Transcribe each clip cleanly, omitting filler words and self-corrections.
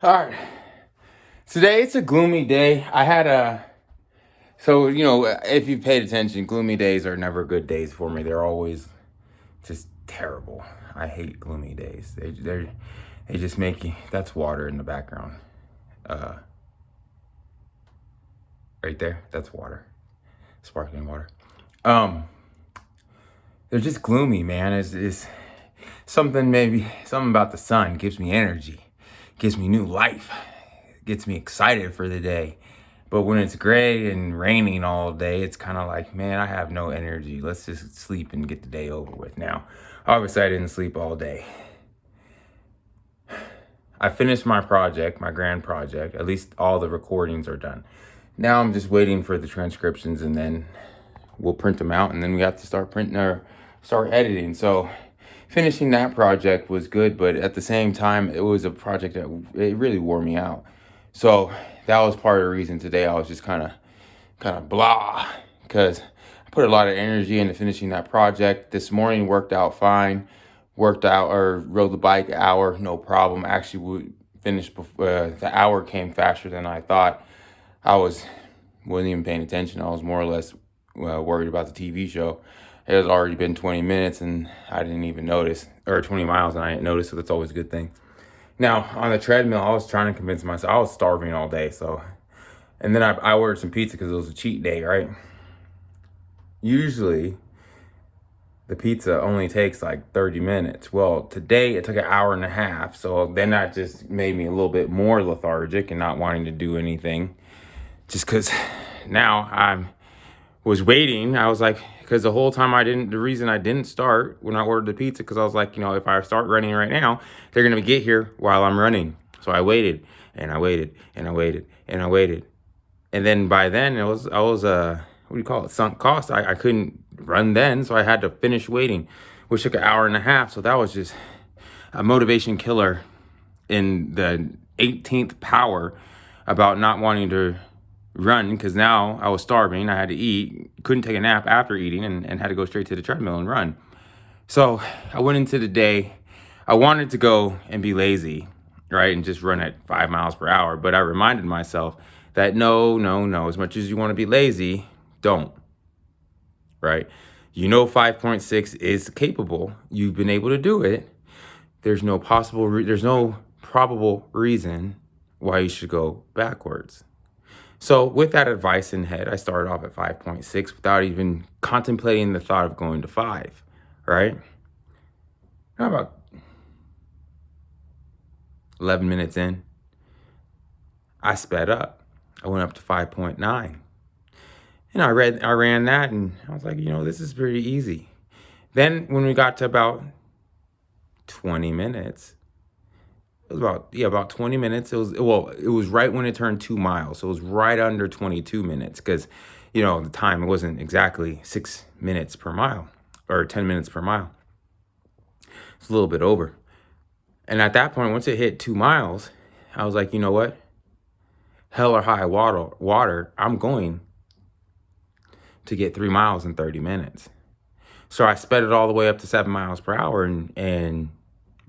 All right. Today it's a gloomy day. If you've paid attention, gloomy days are never good days for me. They're always just terrible. I hate gloomy days. They just make you. That's water in the background. Uh, right there. That's water. Sparkling water. Um, they're just gloomy, man. It's something about the sun gives me energy, gives me new life, gets me excited for the day. But when it's gray and raining all day, it's kind of like, man, I have no energy. Let's just sleep and get the day over with. Now, obviously, I didn't sleep all day. I finished my project, my grand project. At least all the recordings are done. Now I'm just waiting for the transcriptions, and then we'll print them out, and then we have to start editing. So finishing that project was good, but at the same time, it was a project that it really wore me out. So that was part of the reason today I was just kind of blah, because I put a lot of energy into finishing that project. This morning worked out fine. Rode the bike an hour, no problem. Actually, we finished before the hour came faster than I thought. Wasn't even paying attention. I was more or less worried about the TV show. It has already been 20 minutes and I didn't even notice, or 20 miles and I didn't notice, so that's always a good thing. Now, on the treadmill, I was trying to convince myself, I was starving all day, and then I ordered some pizza because it was a cheat day, right? Usually, the pizza only takes like 30 minutes. Well, today it took an hour and a half, so then that just made me a little bit more lethargic and not wanting to do anything. Just because now I was waiting, I was like, because the whole time the reason I didn't start when I ordered the pizza, because I was like, if I start running right now, they're going to get here while I'm running. So I waited and I waited and I waited and I waited. And then by then I was what do you call it? Sunk cost. I couldn't run then. So I had to finish waiting, which took an hour and a half. So that was just a motivation killer in the 18th power about not wanting to run, because now I was starving. I had to eat, couldn't take a nap after eating, and had to go straight to the treadmill and run. So I went into the day. I wanted to go and be lazy, right, and just run at 5 miles per hour. But I reminded myself that no. As much as you want to be lazy, don't. Right? 5.6 is capable. You've been able to do it. There's no probable reason why you should go backwards. So with that advice in head, I started off at 5.6 without even contemplating the thought of going to 5, right? How about 11 minutes in, I sped up. I went up to 5.9. And I ran that, and I was like, this is pretty easy. Then when we got to about 20 minutes, it was about 20 minutes. It was right when it turned 2 miles. So it was right under 22 minutes because, the time, it wasn't exactly 6 minutes per mile or 10 minutes per mile. It's a little bit over. And at that point, once it hit 2 miles, I was like, you know what? Hell or high water, I'm going to get 3 miles in 30 minutes. So I sped it all the way up to 7 miles per hour and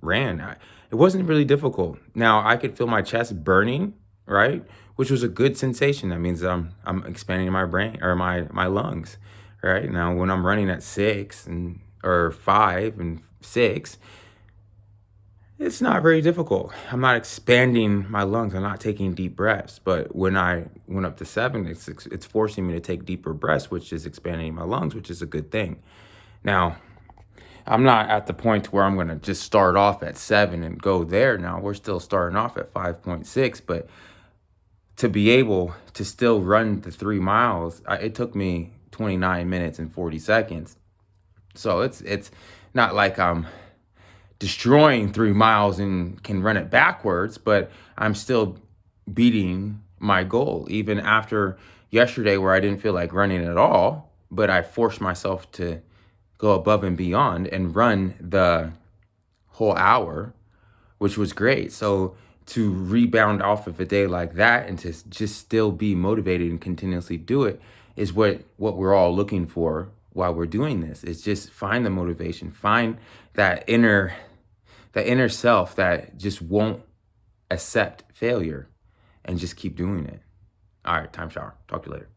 ran. It wasn't really difficult. Now I could feel my chest burning, right? Which was a good sensation. That means I'm expanding my brain or my lungs, right? Now when I'm running at 6 or 5 and 6, it's not very difficult. I'm not expanding my lungs. I'm not taking deep breaths. But when I went up to 7, it's forcing me to take deeper breaths, which is expanding my lungs, which is a good thing. Now, I'm not at the point where I'm going to just start off at 7 and go there. Now we're still starting off at 5.6, but to be able to still run the 3 miles, it took me 29 minutes and 40 seconds. So it's not like I'm destroying 3 miles and can run it backwards, but I'm still beating my goal. Even after yesterday where I didn't feel like running at all, but I forced myself to go above and beyond and run the whole hour, which was great. So to rebound off of a day like that and to just still be motivated and continuously do it is what we're all looking for while we're doing this. It's just find the motivation, find that inner self that just won't accept failure and just keep doing it. All right, time shower. Talk to you later.